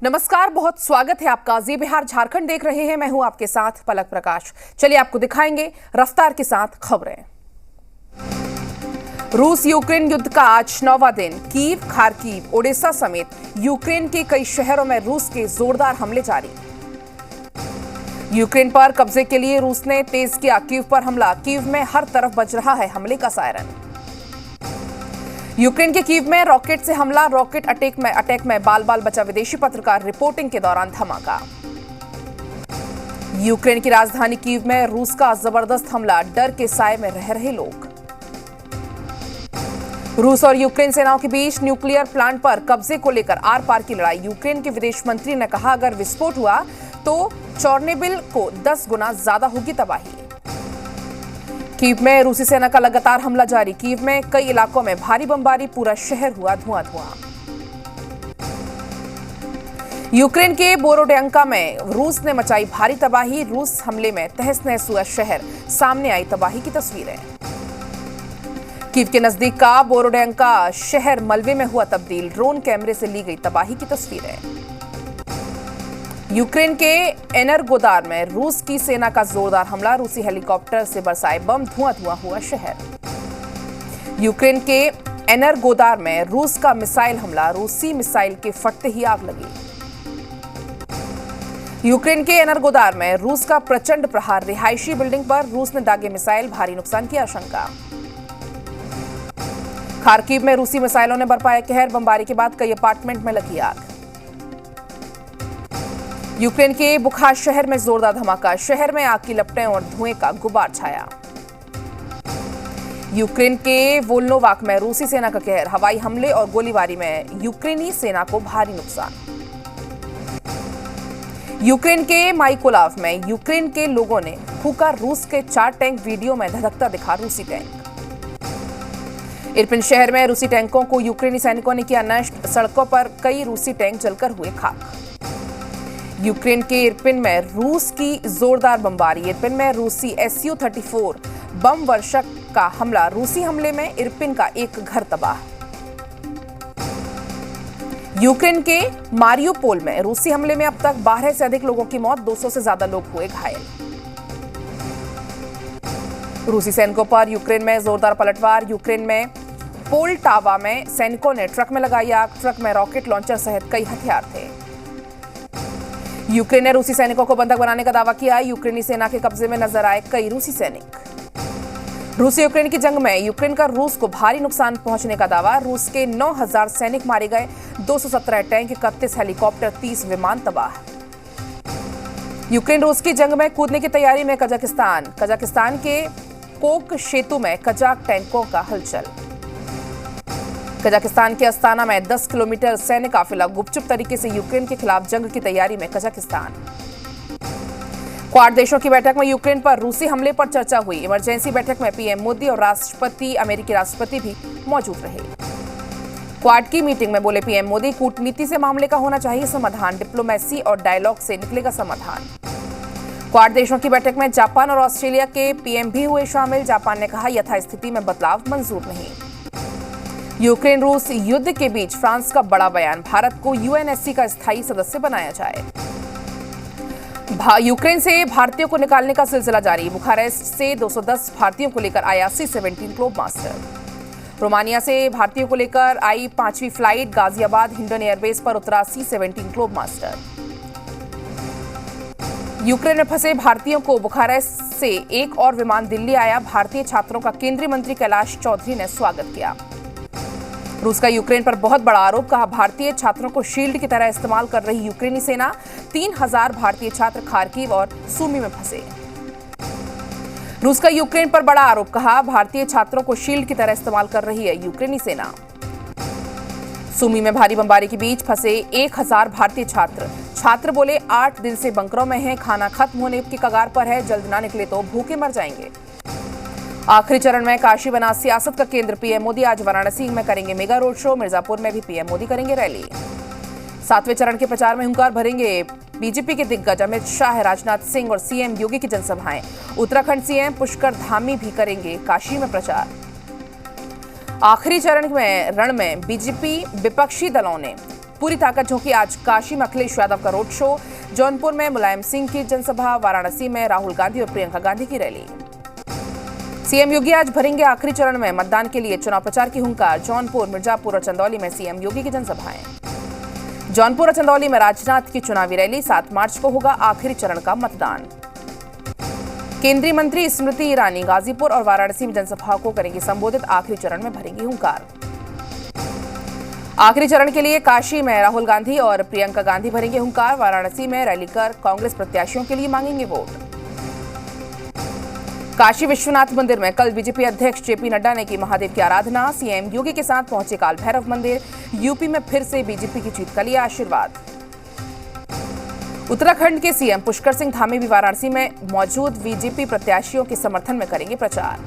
नमस्कार, बहुत स्वागत है आपका। जी बिहार झारखंड देख रहे हैं। मैं हूं आपके साथ पलक प्रकाश। चलिए आपको दिखाएंगे रफ्तार के साथ खबरें। रूस यूक्रेन युद्ध का आज 9वां दिन। कीव, खार्किव, ओडेसा समेत यूक्रेन के कई शहरों में रूस के जोरदार हमले जारी। यूक्रेन पर कब्जे के लिए रूस ने तेज किया कीव पर हमला। कीव में हर तरफ बज रहा है हमले का सायरन। यूक्रेन के कीव में रॉकेट से हमला। रॉकेट अटैक में बाल बाल बचा विदेशी पत्रकार। रिपोर्टिंग के दौरान धमाका। यूक्रेन की राजधानी कीव में रूस का जबरदस्त हमला। डर के साए में रह रहे लोग। रूस और यूक्रेन सेनाओं के बीच न्यूक्लियर प्लांट पर कब्जे को लेकर आर पार की लड़ाई। यूक्रेन के विदेश मंत्री ने कहा, अगर विस्फोट हुआ तो चोर्नोबिल को 10 गुना ज्यादा होगी तबाही। कीव में रूसी सेना का लगातार हमला जारी। कीव में कई इलाकों में भारी बमबारी। पूरा शहर हुआ धुआं। यूक्रेन के बोरोडेंका में रूस ने मचाई भारी तबाही। रूस हमले में तहस नहस हुआ शहर। सामने आई तबाही की तस्वीरें। कीव के नजदीक का बोरोडेंका शहर मलबे में हुआ तब्दील। ड्रोन कैमरे से ली गई तबाही की तस्वीरें। यूक्रेन के एनरगोदार में रूस की सेना का जोरदार हमला। रूसी हेलीकॉप्टर से बरसाए बम। धुआं हुआ शहर। यूक्रेन के एनरगोदार में रूस का मिसाइल हमला। रूसी मिसाइल के फटते ही आग लगी। यूक्रेन के एनरगोदार में रूस का प्रचंड प्रहार। रिहायशी बिल्डिंग पर रूस ने दागे मिसाइल। भारी नुकसान की आशंका। खार्किव में रूसी मिसाइलों ने बरपाया कहर। बमबारी के बाद कई अपार्टमेंट में लगी आग। यूक्रेन के बुखार शहर में जोरदार धमाका। शहर में आग की लपटें और धुएं का गुबार छाया। यूक्रेन के वोल्नोवाक में रूसी सेना का कहर। हवाई हमले और गोलीबारी में यूक्रेनी सेना को भारी नुकसान। यूक्रेन के माइकोलाव में यूक्रेन के लोगों ने फूका रूस के 4 टैंक। वीडियो में धधकता दिखा रूसी टैंक। इरपिन शहर में रूसी टैंकों को यूक्रेनी सैनिकों ने किया नष्ट। सड़कों पर कई रूसी टैंक जलकर हुए खाक। यूक्रेन के इरपिन में रूस की जोरदार बमबारी। इरपिन में रूसी Su-34 बम वर्षक का हमला। रूसी हमले में इरपिन का एक घर तबाह। यूक्रेन के मारियोपोल में रूसी हमले में अब तक 12 से अधिक लोगों की मौत। 200 से ज्यादा लोग हुए घायल। रूसी सैनिकों पर यूक्रेन में जोरदार पलटवार। यूक्रेन में पोलटावा में सैनिकों ने ट्रक में लगाई आग। ट्रक में रॉकेट लॉन्चर सहित कई हथियार थे। यूक्रेन ने रूसी सैनिकों को बंधक बनाने का दावा किया। यूक्रेनी सेना के कब्जे में नजर आए कई रूसी सैनिक। रूस यूक्रेन की जंग में यूक्रेन का रूस को भारी नुकसान पहुंचने का दावा। रूस के 9000 सैनिक मारे गए। 217 टैंक, 31 हेलीकॉप्टर, 30 विमान तबाह। यूक्रेन रूस की जंग में कूदने की तैयारी में कजाकिस्तान के कोक सेतु में कजाक टैंकों का हलचल। कजाकिस्तान के अस्ताना में 10 किलोमीटर सैन्य काफिला। गुपचुप तरीके से यूक्रेन के खिलाफ जंग की तैयारी में कजाकिस्तान। क्वाड देशों की बैठक में यूक्रेन पर रूसी हमले पर चर्चा हुई। इमरजेंसी बैठक में पीएम मोदी और अमेरिकी राष्ट्रपति भी मौजूद रहे। क्वाड की मीटिंग में बोले पीएम मोदी, कूटनीति से मामले का होना चाहिए समाधान। डिप्लोमेसी और डायलॉग से निकलेगा समाधान। क्वाड देशों की बैठक में जापान और ऑस्ट्रेलिया के पीएम भी हुए शामिल। जापान ने कहा, यथास्थिति में बदलाव मंजूर नहीं। यूक्रेन रूस युद्ध के बीच फ्रांस का बड़ा बयान। भारत को यूएनएससी का स्थायी सदस्य बनाया जाए। यूक्रेन से भारतीयों को निकालने का सिलसिला जारी। बुखारेस्ट से 210 भारतीयों को लेकर आया C-17 ग्लोब मास्टर। रोमानिया से भारतीयों को लेकर आई 5वीं फ्लाइट। गाजियाबाद हिंडन एयरबेस पर उतरा C-17 ग्लोब मास्टर। यूक्रेन में फंसे भारतीयों को बुखारेस्ट से एक और विमान दिल्ली आया। भारतीय छात्रों का केंद्रीय मंत्री कैलाश चौधरी ने स्वागत किया। रूस का यूक्रेन पर बहुत बड़ा आरोप। कहा, भारतीय छात्रों को शील्ड की तरह इस्तेमाल कर रही यूक्रेनी सेना। 3000 भारतीय छात्र खार्किव और सूमी में फंसे। रूस का यूक्रेन पर बड़ा आरोप। कहा, भारतीय छात्रों को शील्ड की तरह इस्तेमाल कर रही है यूक्रेनी सेना। सूमी में भारी बमबारी के बीच फंसे 1000 भारतीय छात्र बोले, 8 दिन से बंकरों में हैं। खाना खत्म होने की कगार पर है। जल्द ना निकले तो भूखे मर जाएंगे। आखिरी चरण में काशी बना सियासत का केंद्र। पीएम मोदी आज वाराणसी में करेंगे मेगा रोड शो। मिर्जापुर में भी पीएम मोदी करेंगे रैली। 7वें चरण के प्रचार में हुंकार भरेंगे बीजेपी के दिग्गज अमित शाह, राजनाथ सिंह और सीएम योगी की जनसभाएं। उत्तराखंड सीएम पुष्कर धामी भी करेंगे काशी में प्रचार। आखिरी चरण में रण में बीजेपी विपक्षी दलों ने पूरी ताकत झोंकी आज काशी में अखिलेश यादव का रोड शो, जौनपुर में मुलायम सिंह की जनसभा, वाराणसी में राहुल गांधी और प्रियंका गांधी की रैली। सीएम योगी आज भरेंगे आखिरी चरण में मतदान के लिए चुनाव प्रचार की हुंकार, जौनपुर, मिर्जापुर और चंदौली में सीएम योगी की जनसभाएं। जौनपुर और चंदौली में राजनाथ की चुनावी रैली, 7 मार्च को होगा आखिरी चरण का मतदान। केंद्रीय मंत्री स्मृति ईरानी गाजीपुर और वाराणसी में जनसभा को करेंगी संबोधित, आखिरी चरण में भरेंगी हुंकार। आखिरी चरण के लिए काशी में राहुल गांधी और प्रियंका गांधी भरेंगे हुंकार, वाराणसी में रैली कर कांग्रेस प्रत्याशियों के लिए मांगेंगे वोट। काशी विश्वनाथ मंदिर में कल बीजेपी अध्यक्ष जेपी नड्डा ने की महादेव की आराधना, सीएम योगी के साथ पहुंचे काल भैरव मंदिर, यूपी में फिर से बीजेपी की जीत का लिया आशीर्वाद। उत्तराखंड के सीएम पुष्कर सिंह धामी भी वाराणसी में मौजूद बीजेपी प्रत्याशियों के समर्थन में करेंगे प्रचार।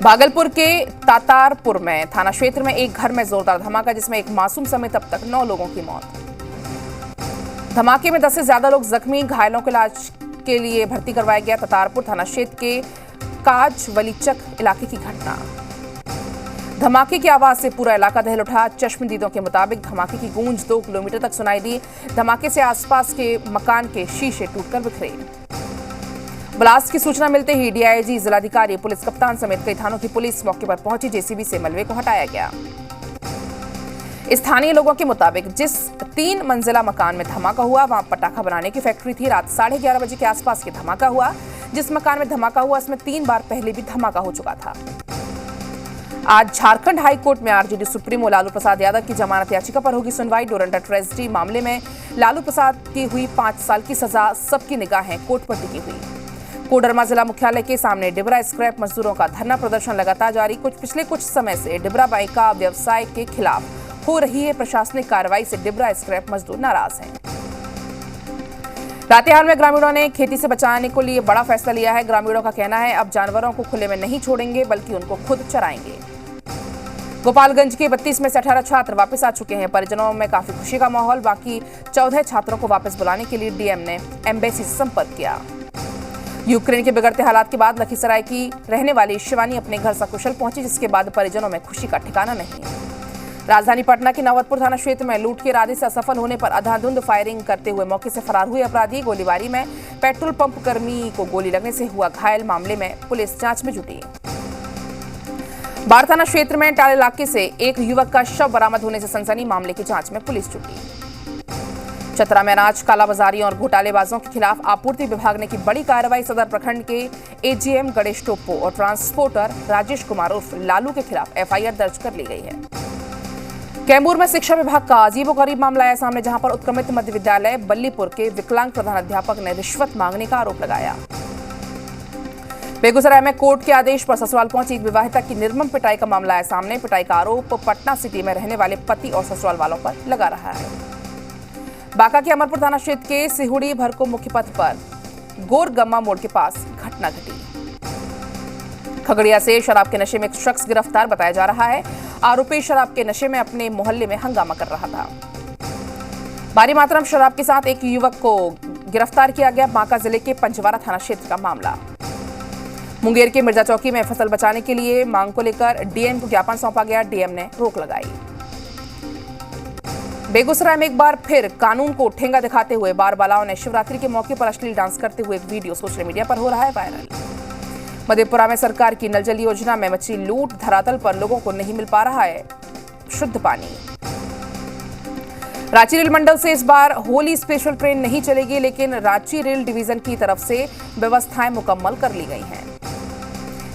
भागलपुर के तातारपुर में थाना क्षेत्र में एक घर में जोरदार धमाका, जिसमें एक मासूम समेत अब तक 9 लोगों की मौत। धमाके में 10 से ज्यादा लोग जख्मी, घायलों को इलाज के लिए भर्ती करवाया गया। तातारपुर थाना क्षेत्र के काजवलीचक इलाके की घटना। धमाके की आवाज से पूरा इलाका दहल उठा। चश्मदीदों के मुताबिक धमाके की गूंज 2 किलोमीटर तक सुनाई दी। धमाके से आसपास के मकान के शीशे टूटकर बिखरे। ब्लास्ट की सूचना मिलते ही डीआईजी, जिलाधिकारी, पुलिस कप्तान समेत कई थानों की पुलिस मौके पर पहुंची। जेसीबी से मलबे को हटाया गया। स्थानीय लोगों के मुताबिक जिस 3 मंजिला मकान में धमाका हुआ, वहां पटाखा बनाने की फैक्ट्री थी। रात 11:30 बजे के आसपास ये धमाका हुआ। जिस मकान में धमाका हुआ उसमें 3 बार पहले भी धमाका हो चुका था। आज झारखंड हाई कोर्ट में आरजेडी सुप्रीमो लालू प्रसाद यादव की जमानत याचिका पर होगी सुनवाई। डोरंडा ट्रेजडी मामले में लालू प्रसाद की हुई 5 साल की सजा, सबकी निगाहें कोर्ट पर टिकी हुई। कोडरमा जिला मुख्यालय के सामने डिबरा स्क्रैप मजदूरों का धरना प्रदर्शन लगातार जारी। पिछले कुछ समय से डिबरा बाइका व्यवसाय के खिलाफ हो रही है प्रशासनिक कार्रवाई से डिबरा स्क्रैप मजदूर नाराज हैं। लातेहार में ग्रामीणों ने खेती से बचाने को लिए बड़ा फैसला लिया है। ग्रामीणों का कहना है अब जानवरों को खुले में नहीं छोड़ेंगे, बल्कि उनको खुद चराएंगे। गोपालगंज के 32 में से 18 छात्र वापस आ चुके हैं। परिजनों में काफी खुशी का माहौल। बाकी 14 छात्रों को वापस बुलाने के लिए डीएम ने एम्बेसी से संपर्क किया। यूक्रेन के बिगड़ते हालात के बाद लखीसराय की रहने वाली शिवानी अपने घर सकुशल पहुंची, जिसके बाद परिजनों में खुशी का ठिकाना नहीं। राजधानी पटना के नवतपुर थाना क्षेत्र में लूट के इरादे से असफल होने पर अंधाधुंध फायरिंग करते हुए मौके से फरार हुए अपराधी। गोलीबारी में पेट्रोल पंप कर्मी को गोली लगने से हुआ घायल। मामले में पुलिस जांच में जुटी। बाढ़ थाना क्षेत्र में टाल इलाके से एक युवक का शव बरामद होने से सनसनी। मामले की जांच में पुलिस जुटी। चतरा में अनाज कालाबाजारियों और घोटालेबाजों के खिलाफ आपूर्ति विभाग ने की बड़ी कार्रवाई। सदर प्रखंड के एजीएम गणेश टोप्पो और ट्रांसपोर्टर राजेश कुमार उर्फ लालू के खिलाफ एफआईआर दर्ज कर ली गई है। कैमूर में शिक्षा विभाग का अजीबोगरीब मामला आया सामने, जहां पर उत्क्रमित मध्य विद्यालय बल्लीपुर के विकलांग प्रधानाध्यापक ने रिश्वत मांगने का आरोप लगाया। बेगूसराय में कोर्ट के आदेश पर ससुराल पहुंची एक विवाहिता की निर्मम पिटाई का मामला आया सामने। पिटाई का आरोप पटना सिटी में रहने वाले पति और ससुराल वालों पर लगा रहा है। बांका के अमरपुर थाना क्षेत्र के सिहुड़ी भरको मुख्य पथ पर गोरगम्मा मोड़ के पास घटना घटी। खगड़िया से शराब के नशे में एक शख्स गिरफ्तार बताया जा रहा है। आरोपी शराब के नशे में अपने मोहल्ले में हंगामा कर रहा था। भारी मात्रा में शराब के साथ एक युवक को गिरफ्तार किया गया। बांका जिले के पंचवारा थाना क्षेत्र का मामला। मुंगेर के मिर्जा चौकी में फसल बचाने के लिए मांग को लेकर डीएम को ज्ञापन सौंपा गया। डीएम ने रोक लगाई। बेगूसराय में एक बार फिर कानून को ठेंगा दिखाते हुए बारबालाओं ने शिवरात्रि के मौके पर अश्लील डांस करते हुए एक वीडियो सोशल मीडिया पर हो रहा है वायरल। मधेपुरा में सरकार की नल जल योजना में मची लूट। धरातल पर लोगों को नहीं मिल पा रहा है शुद्ध पानी। रांची रेल मंडल से इस बार होली स्पेशल ट्रेन नहीं चलेगी, लेकिन रांची रेल डिवीजन की तरफ से व्यवस्थाएं मुकम्मल कर ली गई हैं।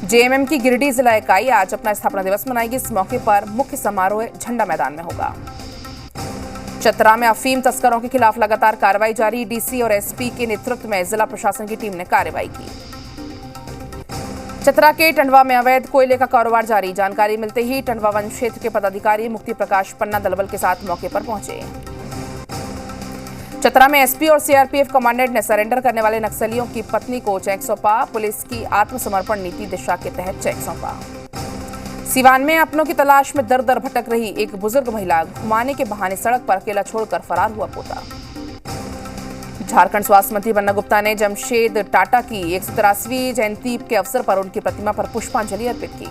जेएमएम की गिरिडीह जिला इकाई आज अपना स्थापना दिवस मनाएगी। इस मौके पर मुख्य समारोह झंडा मैदान में होगा। चतरा में अफीम तस्करों के खिलाफ लगातार कार्रवाई जारी। डीसी और एसपी के नेतृत्व में जिला प्रशासन की टीम ने कार्रवाई की। चतरा के टंडवा में अवैध कोयले का कारोबार जारी। जानकारी मिलते ही टंडवा वन क्षेत्र के पदाधिकारी मुक्ति प्रकाश पन्ना दलबल के साथ मौके पर पहुंचे। चतरा में एसपी और सीआरपीएफ कमांडेंट ने सरेंडर करने वाले नक्सलियों की पत्नी को चेक सौंपा। पुलिस की आत्मसमर्पण नीति दिशा के तहत चेक सौंपा। सिवान में अपनों की तलाश में दर दर भटक रही एक बुजुर्ग महिला घुमाने के बहाने सड़क पर अकेला छोड़कर फरार हुआ पोता। झारखंड स्वास्थ्य मंत्री बन्ना गुप्ता ने जमशेद टाटा की 183वीं जयंती के अवसर पर उनकी प्रतिमा पर पुष्पांजलि अर्पित की।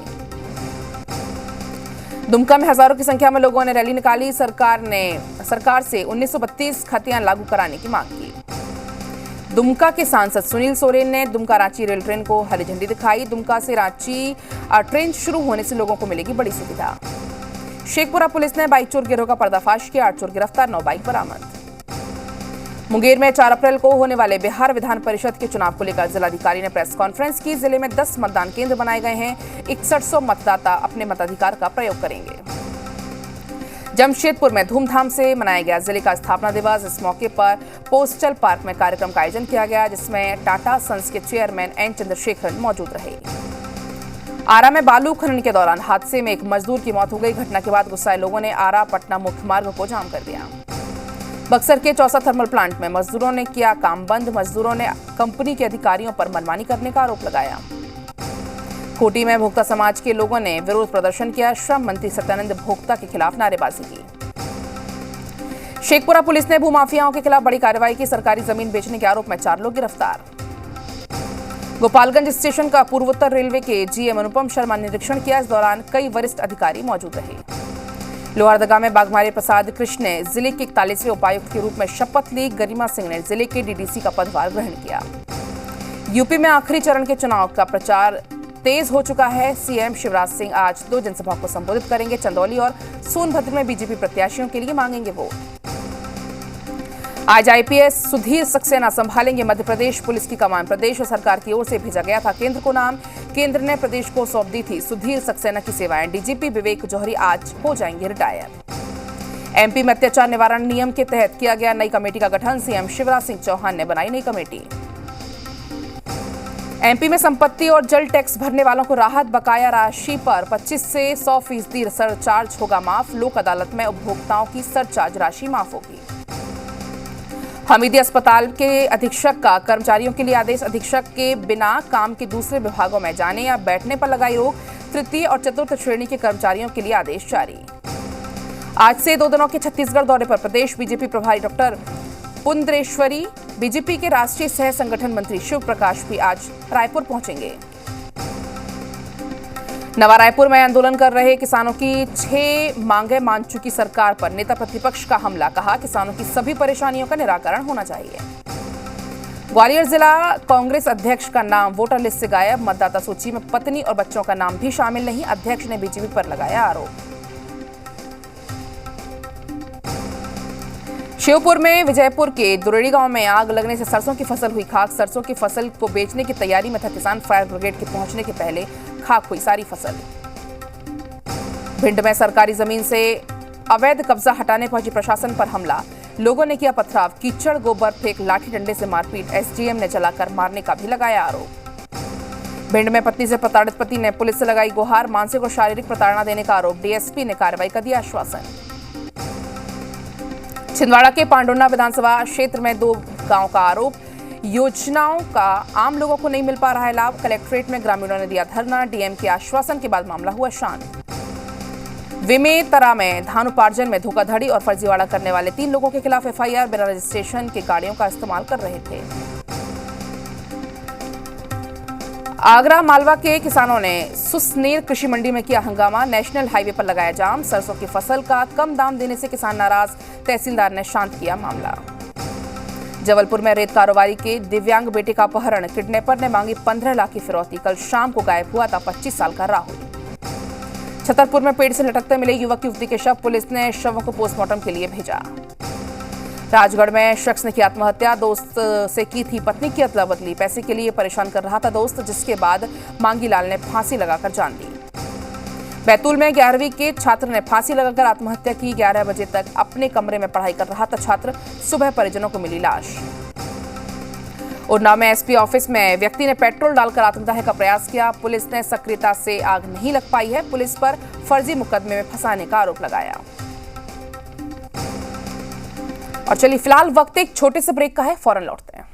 दुमका में हजारों की संख्या में लोगों ने रैली निकाली। सरकार से 1932 खतियान लागू कराने की मांग की। दुमका के सांसद सुनील सोरेन ने दुमका रांची रेल ट्रेन को हरी झंडी दिखाई। दुमका से रांची ट्रेन शुरू होने से लोगों को मिलेगी बड़ी सुविधा। शेखपुरा पुलिस ने बाइक चोर गिरोह का पर्दाफाश किया। 8 चोर गिरफ्तार, 9 बाइक बरामद। मुंगेर में 4 अप्रैल को होने वाले बिहार विधान परिषद के चुनाव को लेकर जिलाधिकारी ने प्रेस कॉन्फ्रेंस की। जिले में 10 मतदान केंद्र बनाए गए हैं। 6100 मतदाता अपने मताधिकार का प्रयोग करेंगे। जमशेदपुर में धूमधाम से मनाया गया जिले का स्थापना दिवस। इस मौके पर पोस्टल पार्क में कार्यक्रम का आयोजन किया गया, जिसमें टाटा सन्स के चेयरमैन एन चंद्रशेखरन मौजूद रहे। आरा में बालू खनन के दौरान हादसे में एक मजदूर की मौत हो गई। घटना के बाद गुस्साए लोगों ने आरा पटना मुख्य मार्ग को जाम कर दिया। बक्सर के चौसा थर्मल प्लांट में मजदूरों ने किया काम बंद। मजदूरों ने कंपनी के अधिकारियों पर मनमानी करने का आरोप लगाया। खूंटी में भोक्ता समाज के लोगों ने विरोध प्रदर्शन किया। श्रम मंत्री सत्यानंद भोक्ता के खिलाफ नारेबाजी की। शेखपुरा पुलिस ने भूमाफियाओं के खिलाफ बड़ी कार्रवाई की। सरकारी जमीन बेचने के आरोप में 4 लोग गिरफ्तार। गोपालगंज स्टेशन का पूर्वोत्तर रेलवे के जीएम अनुपम शर्मा ने निरीक्षण किया। इस दौरान कई वरिष्ठ अधिकारी मौजूद रहे। लोहरदगा में बागमारी प्रसाद कृष्ण ने जिले के 41वें उपायुक्त के रूप में शपथ ली। गरिमा सिंह ने जिले के डीडीसी का पदभार ग्रहण किया। यूपी में आखिरी चरण के चुनाव का प्रचार तेज हो चुका है। सीएम शिवराज सिंह आज 2 जनसभा को संबोधित करेंगे। चंदौली और सोनभद्र में बीजेपी प्रत्याशियों के लिए मांगेंगे वोट। आज आईपीएस सुधीर सक्सेना संभालेंगे मध्य प्रदेश पुलिस की कमान। प्रदेश सरकार की ओर से भेजा गया था केंद्र को नाम। केंद्र ने प्रदेश को सौंप दी थी सुधीर सक्सेना की सेवाएं। डीजीपी विवेक जौहरी आज हो जाएंगे रिटायर। एमपी में अत्याचार निवारण नियम के तहत किया गया नई कमेटी का गठन। सीएम शिवराज सिंह चौहान ने बनाई नई कमेटी। एमपी में संपत्ति और जल टैक्स भरने वालों को राहत। बकाया राशि पर 25 से 100% सरचार्ज होगा माफ। लोक अदालत में उपभोक्ताओं की सरचार्ज राशि माफ होगी। हमीदी अस्पताल के अधीक्षक का कर्मचारियों के लिए आदेश। अधीक्षक के बिना काम के दूसरे विभागों में जाने या बैठने पर लगाई रोक। तृतीय और चतुर्थ श्रेणी के कर्मचारियों के लिए आदेश जारी। आज से 2 दिनों के छत्तीसगढ़ दौरे पर प्रदेश बीजेपी प्रभारी डॉक्टर पुंद्रेश्वरी, बीजेपी के राष्ट्रीय सह संगठन मंत्री शिव प्रकाश भी आज रायपुर पहुंचेंगे। नवा रायपुर में आंदोलन कर रहे किसानों की 6 मांगे मान चुकी सरकार पर नेता प्रतिपक्ष का हमला। कहा किसानों की सभी परेशानियों का निराकरण होना चाहिए। ग्वालियर जिला कांग्रेस अध्यक्ष का नाम वोटर लिस्ट से गायब। मतदाता सूची में पत्नी और बच्चों का नाम भी शामिल नहीं। अध्यक्ष ने बीजेपी पर लगाया आरोप। श्योपुर में विजयपुर के दुरेड़ी गांव में आग लगने से सरसों की फसल हुई खाक। सरसों की फसल को बेचने की तैयारी में था किसान। फायर ब्रिगेड के पहुंचने के पहले खाक हुई सारी फसल। भिंड में सरकारी जमीन से अवैध कब्जा हटाने पहुंची प्रशासन पर हमला। लोगों ने किया पथराव। कीचड़, गोबर फेंक, लाठी डंडे से मारपीट। एसडीएम ने जलाकर मारने का भी लगाया आरोप। भिंड में पत्नी से प्रताड़ित पति ने पुलिस से लगाई गुहार। मानसिक और शारीरिक प्रताड़ना देने का आरोप। डीएसपी ने कार्रवाई का दिया आश्वासन। छिंदवाड़ा के पांडुर्ना विधानसभा क्षेत्र में 2 गांव का आरोप। योजनाओं का आम लोगों को नहीं मिल पा रहा है लाभ। कलेक्ट्रेट में ग्रामीणों ने दिया धरना। डीएम के आश्वासन के बाद मामला हुआ शांत। विमेतरा में धान उपार्जन में धोखाधड़ी और फर्जीवाड़ा करने वाले 3 लोगों के खिलाफ एफआईआर। बिना रजिस्ट्रेशन के गाड़ियों का इस्तेमाल कर रहे थे। आगरा मालवा के किसानों ने सुसनेर कृषि मंडी में किया हंगामा। नेशनल हाईवे पर लगाया जाम। सरसों की फसल का कम दाम देने से किसान नाराज। तहसीलदार ने शांत किया मामला। जबलपुर में रेत कारोबारी के दिव्यांग बेटे का अपहरण। किडनैपर ने मांगी 15 लाख की फिरौती। कल शाम को गायब हुआ था 25 साल का राहुल। छतरपुर में पेड़ से लटकते मिले युवक युवती के शव। पुलिस ने शवों को पोस्टमार्टम के लिए भेजा। राजगढ़ में शख्स ने की आत्महत्या। दोस्त से की थी पत्नी की अदला बदली। पैसे के लिए परेशान कर रहा था दोस्त, जिसके बाद मांगी लाल ने फांसी लगाकर जान ली। बैतूल में 11वीं के छात्र ने फांसी लगाकर आत्महत्या की। 11 बजे तक अपने कमरे में पढ़ाई कर रहा था छात्र। सुबह परिजनों को मिली लाश। उन्नाव में एसपी ऑफिस में व्यक्ति ने पेट्रोल डालकर आत्मदाह का प्रयास किया। पुलिस ने सक्रियता से आग नहीं लग पाई है। पुलिस पर फर्जी मुकदमे में फंसाने का आरोप लगाया। और चलिए फिलहाल वक्त एक छोटे से ब्रेक का है, फौरन लौटते हैं।